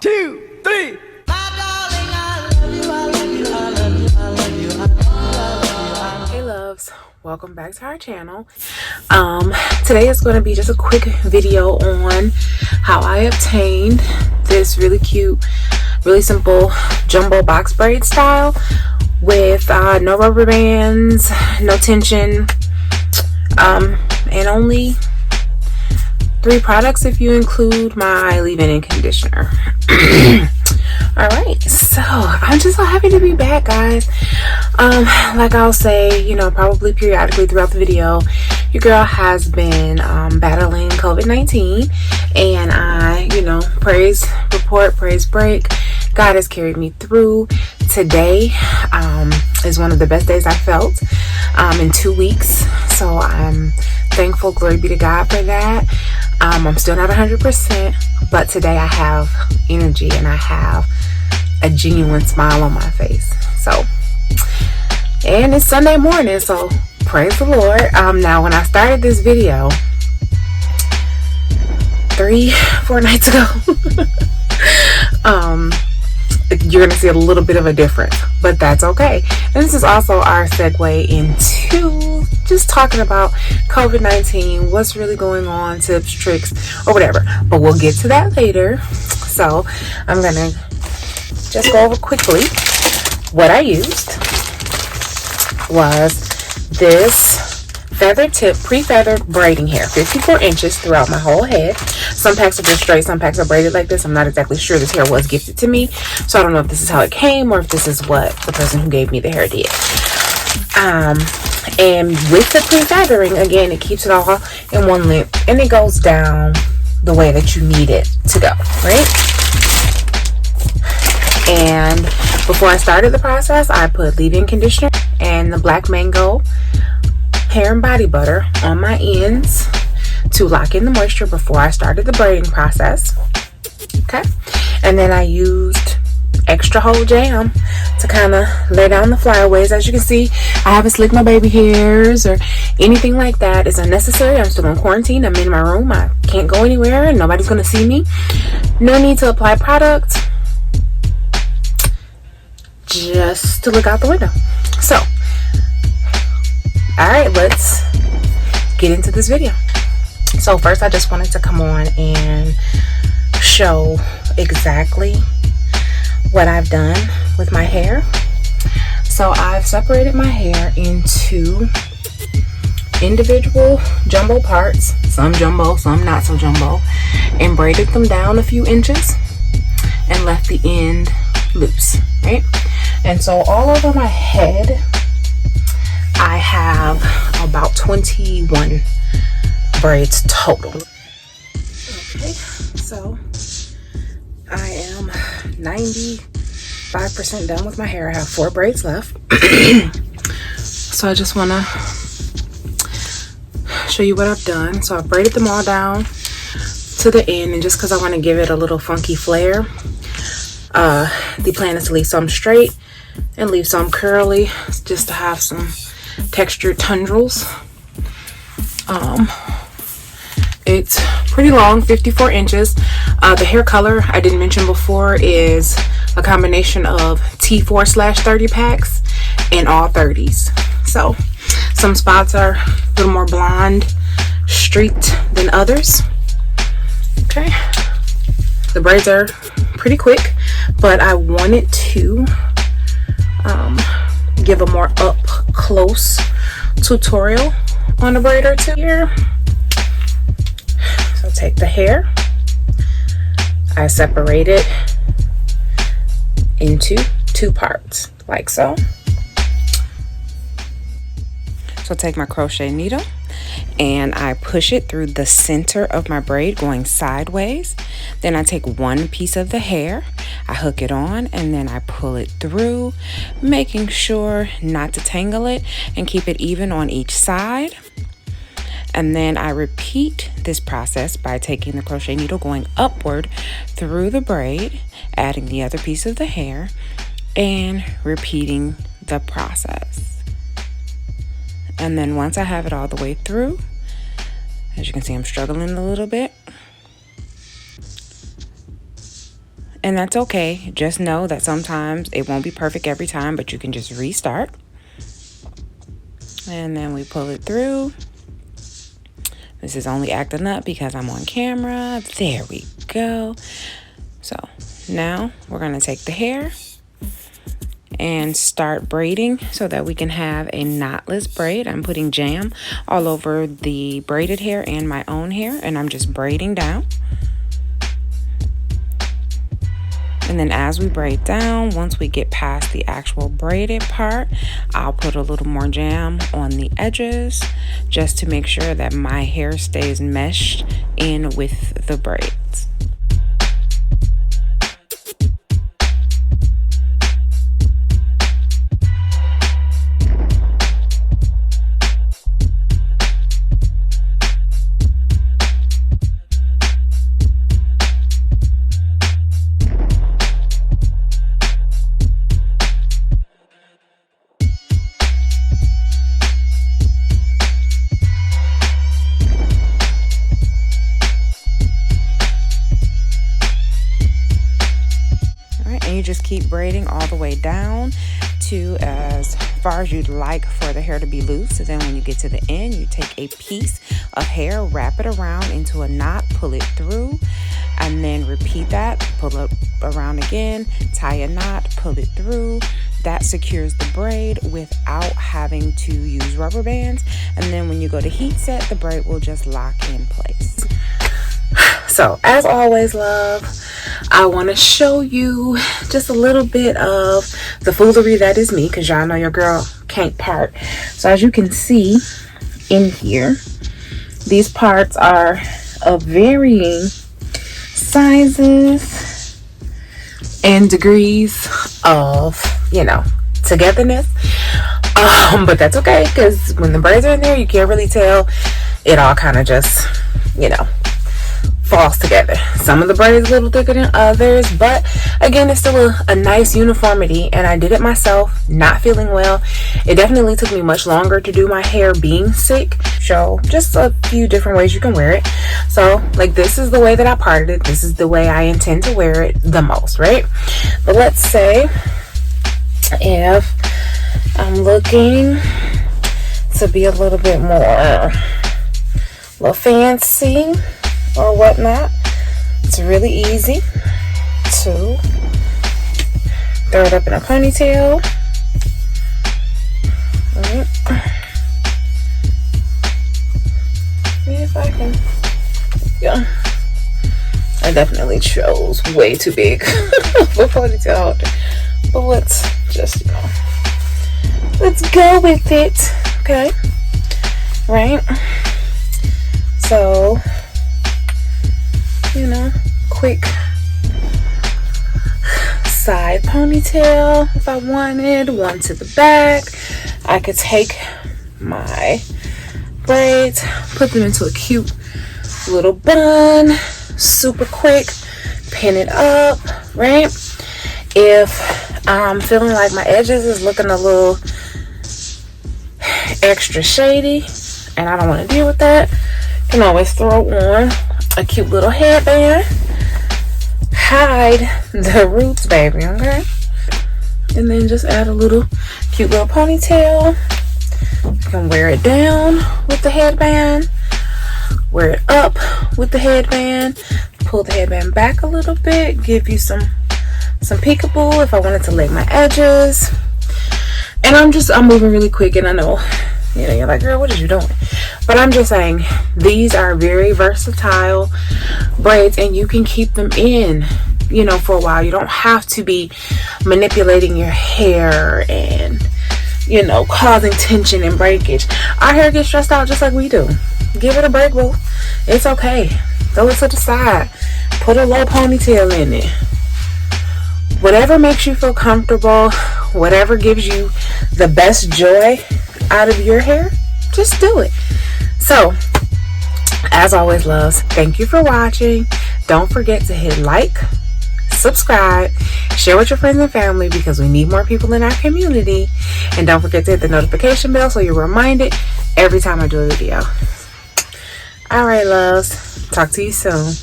2, 3. Hey loves, welcome back to our channel. Today is going to be just a quick video on how I obtained this really cute, really simple jumbo box braid style with no rubber bands, no tension, and only 3 products if you include my leave-in conditioner. Alright, so I'm just so happy to be back, guys. Like I'll say, probably periodically throughout the video, your girl has been battling COVID-19, and I, praise report, praise break. God has carried me through. Today is one of the best days I felt in 2 weeks, so I'm thankful. Glory be to God for that. I'm still not 100%, but today I have energy and I have a genuine smile on my face. So, and it's Sunday morning, so praise the Lord. Now when I started this video 3-4 nights ago, you're gonna see a little bit of a difference, but that's okay. And this is also our segue into just talking about COVID-19, what's really going on, tips, tricks, or whatever, but we'll get to that later. So I'm gonna just go over quickly. What I used was this feather tip pre-feathered braiding hair, 54 inches throughout my whole head. Some packs are just straight, some packs are braided like this. I'm not exactly sure. This hair was gifted to me, so I don't know if this is how it came or if this is what the person who gave me the hair did. And with the pre-feathering, again, it keeps it all in one length and it goes down the way that you need it to go, right? And before I started the process, I put leave-in conditioner and the Black Mango hair and body butter on my ends to lock in the moisture before I started the braiding process. Okay, and then I used extra hold jam to kind of lay down the flyaways. As you can see, I haven't slicked my baby hairs or anything like that. It's unnecessary. I'm still in quarantine. I'm in my room. I can't go anywhere and nobody's going to see me. No need to apply product, just to look out the window. So, alright, let's get into this video. So first, I just wanted to come on and show exactly what I've done with my hair. So I've separated my hair into individual jumbo parts, some jumbo, some not so jumbo, and braided them down a few inches and left the end loose, right? And so all over my head, I have about 21 braids total. Okay, so I am 95% done with my hair. I have 4 braids left. So I just want to show you what I've done. So I've braided them all down to the end, and just because I want to give it a little funky flair, the plan is to leave some straight and leave some curly, just to have some textured tendrils. It's pretty long, 54 inches. The hair color I didn't mention before is a combination of T4/30 packs and all 30s. So some spots are a little more blonde streaked than others. Okay, the braids are pretty quick, but I wanted to give a more up close tutorial on a braid or two here. So take the hair, I separate it into 2 parts like so. So take my crochet needle and I push it through the center of my braid going sideways. Then I take one piece of the hair, I hook it on, and then I pull it through, making sure not to tangle it and keep it even on each side. And then I repeat this process by taking the crochet needle going upward through the braid, adding the other piece of the hair, and repeating the process. And then once I have it all the way through, as you can see, I'm struggling a little bit. And that's okay. Just know that sometimes it won't be perfect every time, but you can just restart. And then we pull it through. This is only acting up because I'm on camera. There we go. So now we're going to take the hair and start braiding so that we can have a knotless braid. I'm putting jam all over the braided hair and my own hair, and I'm just braiding down. And then as we braid down, once we get past the actual braided part, I'll put a little more jam on the edges just to make sure that my hair stays meshed in with the braids. You just keep braiding all the way down to as far as you'd like for the hair to be loose. So then when you get to the end, you take a piece of hair, wrap it around into a knot, pull it through, and then repeat that. Pull it around again, tie a knot, pull it through. That secures the braid without having to use rubber bands. And then when you go to heat set, the braid will just lock in place. So as always, love, I want to show you just a little bit of the foolery that is me, because y'all know your girl can't part. So as you can see in here, these parts are of varying sizes and degrees of, you know, togetherness. But that's okay, because when the braids are in there, you can't really tell. It all kind of just, you know, falls together. Some of the braids a little thicker than others, but again, it's still a nice uniformity. And I did it myself, not feeling well. It definitely took me much longer to do my hair being sick. So just a few different ways you can wear it. So like, this is the way that I parted it. This is the way I intend to wear it the most, right? But let's say if I'm looking to be a little bit more fancy or whatnot, it's really easy to throw it up in a ponytail. Right. See if I can. Yeah, I definitely chose way too big for a ponytail holder, but let's just, you know, let's go with it. Okay, right? So, you know, quick side ponytail if I wanted, one to the back. I could take my braids, put them into a cute little bun, super quick, pin it up, right? If I'm feeling like my edges is looking a little extra shady and I don't want to deal with that, you can always throw on a cute little headband, hide the roots, baby, okay? And then just add a little cute little ponytail. You can wear it down with the headband, wear it up with the headband, pull the headband back a little bit, give you some peekaboo if I wanted to lay my edges. And I'm moving really quick, and I know, you know, you're like, girl, what are you doing? But I'm just saying, these are very versatile braids, and you can keep them in, you know, for a while. You don't have to be manipulating your hair and, you know, causing tension and breakage. Our hair gets stressed out just like we do. Give it a break, boo. It's okay. Throw it to the side. Put a low ponytail in it. Whatever makes you feel comfortable, whatever gives you the best joy out of your hair, just do it. So, as always, loves, thank you for watching. Don't forget to hit like, subscribe, share with your friends and family, because we need more people in our community. And don't forget to hit the notification bell so you're reminded every time I do a video. Alright, loves, talk to you soon.